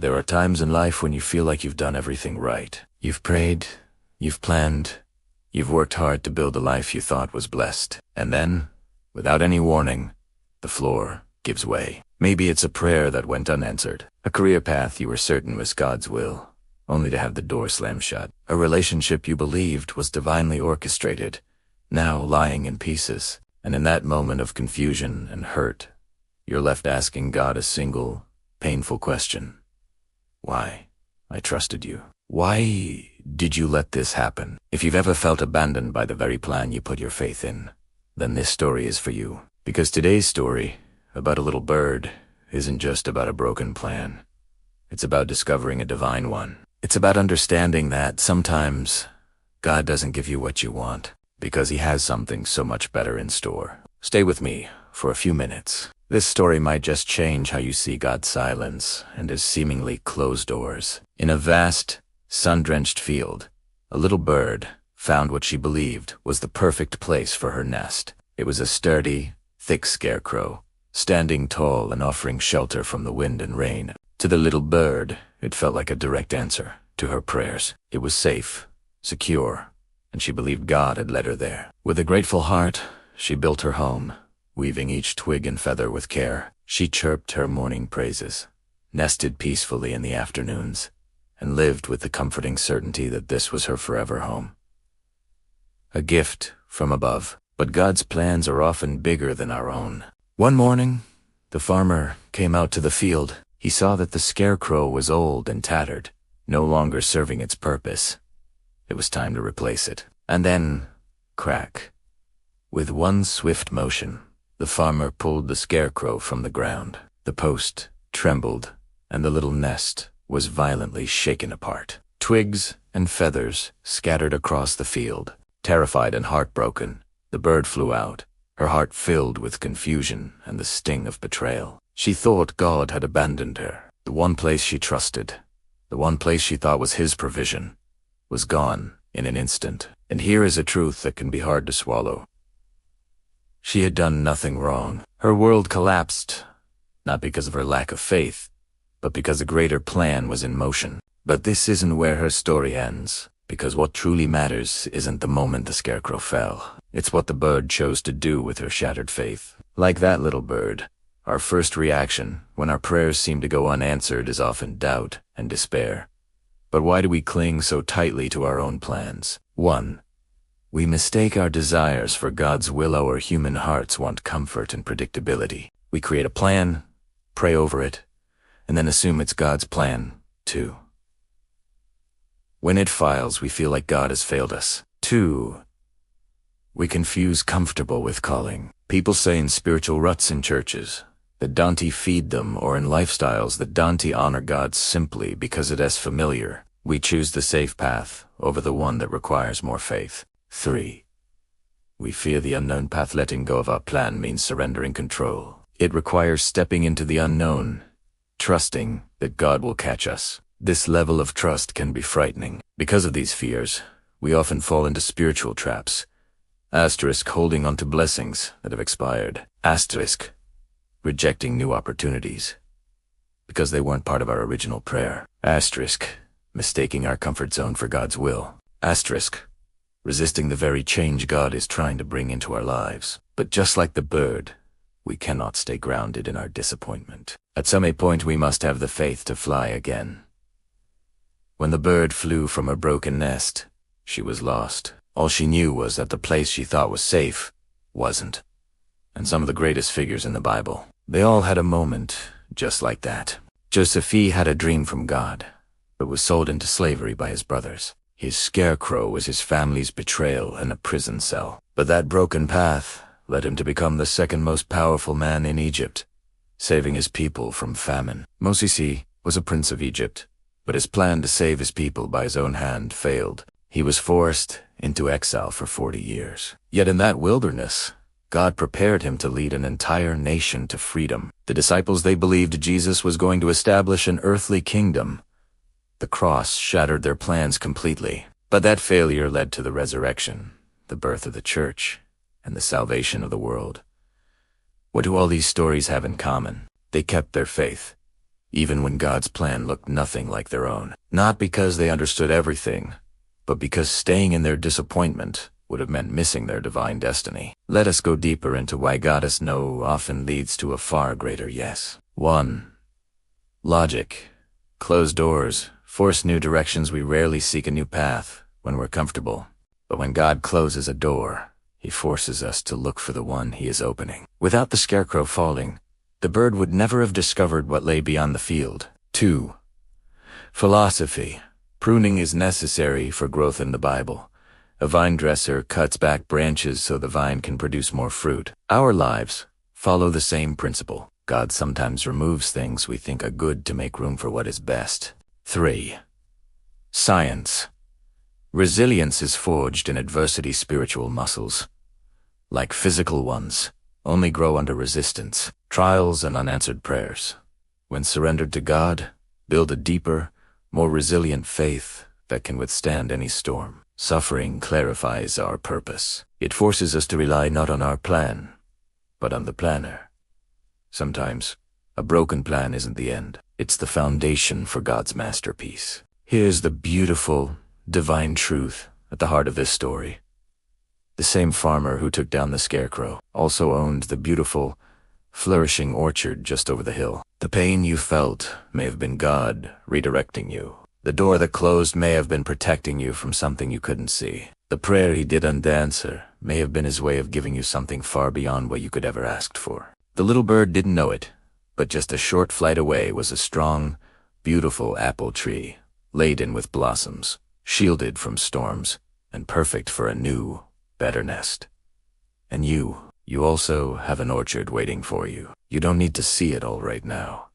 There are times in life when you feel like you've done everything right. You've prayed, you've planned, you've worked hard to build a life you thought was blessed. And then, without any warning, the floor gives way. Maybe it's a prayer that went unanswered, a career path you were certain was God's will, only to have the door slam shut. A relationship you believed was divinely orchestrated, now lying in pieces. And in that moment of confusion and hurt, you're left asking God a single, painful question. Why? I trusted you. Why did you let this happen? If you've ever felt abandoned by the very plan you put your faith in, then this story is for you. Because today's story, about a little bird, isn't just about a broken plan. It's about discovering a divine one. It's about understanding that sometimes God doesn't give you what you want, because he has something so much better in store. Stay with me for a few minutes. This story might just change how you see God's silence and his seemingly closed doors. In a vast, sun-drenched field, a little bird found what she believed was the perfect place for her nest. It was a sturdy, thick scarecrow, standing tall and offering shelter from the wind and rain. To the little bird, it felt like a direct answer to her prayers. It was safe, secure, and she believed God had led her there. With a grateful heart, she built her home, weaving each twig and feather with care. She chirped her morning praises, nested peacefully in the afternoons, and lived with the comforting certainty that this was her forever home. A gift from above. But God's plans are often bigger than our own. One morning, the farmer came out to the field. He saw that the scarecrow was old and tattered, no longer serving its purpose. It was time to replace it. And then, crack. With one swift motion, the farmer pulled the scarecrow from the ground. The post trembled, and the little nest was violently shaken apart. Twigs and feathers scattered across the field. Terrified and heartbroken, the bird flew out, her heart filled with confusion and the sting of betrayal. She thought God had abandoned her. The one place she trusted, the one place she thought was his provision, was gone in an instant. And here is a truth that can be hard to swallow. She had done nothing wrong. Her world collapsed, not because of her lack of faith, but because a greater plan was in motion. But this isn't where her story ends. Because what truly matters isn't the moment the scarecrow fell. It's what the bird chose to do with her shattered faith. Like that little bird, our first reaction when our prayers seem to go unanswered is often doubt and despair. But why do we cling so tightly to our own plans? 1. We mistake our desires for God's will. Our human hearts want comfort and predictability. We create a plan, pray over it, and then assume it's God's plan, too. When it fails, we feel like God has failed us. 2. We confuse comfortable with calling. People say in spiritual ruts in churches that don't feed them, or in lifestyles that don't honor God simply because it is familiar. We choose the safe path over the one that requires more faith. 3. We fear the unknown path. Letting go of our plan means surrendering control. It requires stepping into the unknown, trusting that God will catch us. This level of trust can be frightening. Because of these fears, we often fall into spiritual traps. Holding on to blessings that have expired. Rejecting new opportunities because they weren't part of our original prayer. Mistaking our comfort zone for God's will. Resisting the very change God is trying to bring into our lives. But just like the bird, we cannot stay grounded in our disappointment. At some point, we must have the faith to fly again. When the bird flew from her broken nest, she was lost. All she knew was that the place she thought was safe wasn't. And some of the greatest figures in the Bible, they all had a moment just like that. Joseph had a dream from God, but was sold into slavery by his brothers. His scarecrow was his family's betrayal and a prison cell. But that broken path led him to become the second most powerful man in Egypt, saving his people from famine. Moses was a prince of Egypt, but his plan to save his people by his own hand failed. He was forced into exile for 40 years. Yet in that wilderness, God prepared him to lead an entire nation to freedom. The disciples, they believed Jesus was going to establish an earthly kingdom. The cross shattered their plans completely. But that failure led to the resurrection, the birth of the church, and the salvation of the world. What do all these stories have in common? They kept their faith. even when God's plan looked nothing like their own. Not because they understood everything, but because staying in their disappointment would have meant missing their divine destiny. Let us go deeper into why God's no often leads to a far greater yes. 1. Logic. Closed doors force new directions. We rarely seek a new path when we're comfortable. But when God closes a door, He forces us to look for the one He is opening. Without the scarecrow falling, the bird would never have discovered what lay beyond the field. 2. Philosophy. Pruning is necessary for growth in the Bible. A vine dresser cuts back branches so the vine can produce more fruit. Our lives follow the same principle. God sometimes removes things we think are good to make room for what is best. 3. Science. Resilience is forged in adversity. Spiritual muscles, like physical ones, only grow under resistance, trials, and unanswered prayers. When surrendered to God, build a deeper, more resilient faith that can withstand any storm. Suffering clarifies our purpose. It forces us to rely not on our plan, but on the planner. Sometimes, a broken plan isn't the end. It's the foundation for God's masterpiece. Here's the beautiful, divine truth at the heart of this story. The same farmer who took down the scarecrow also owned the beautiful, flourishing orchard just over the hill. The pain you felt may have been God redirecting you. The door that closed may have been protecting you from something you couldn't see. The prayer He didn't answer may have been His way of giving you something far beyond what you could ever ask for. The little bird didn't know it, but just a short flight away was a strong, beautiful apple tree, laden with blossoms, shielded from storms, and perfect for a new, better nest. And you also have an orchard waiting for you. You don't need to see it all right now.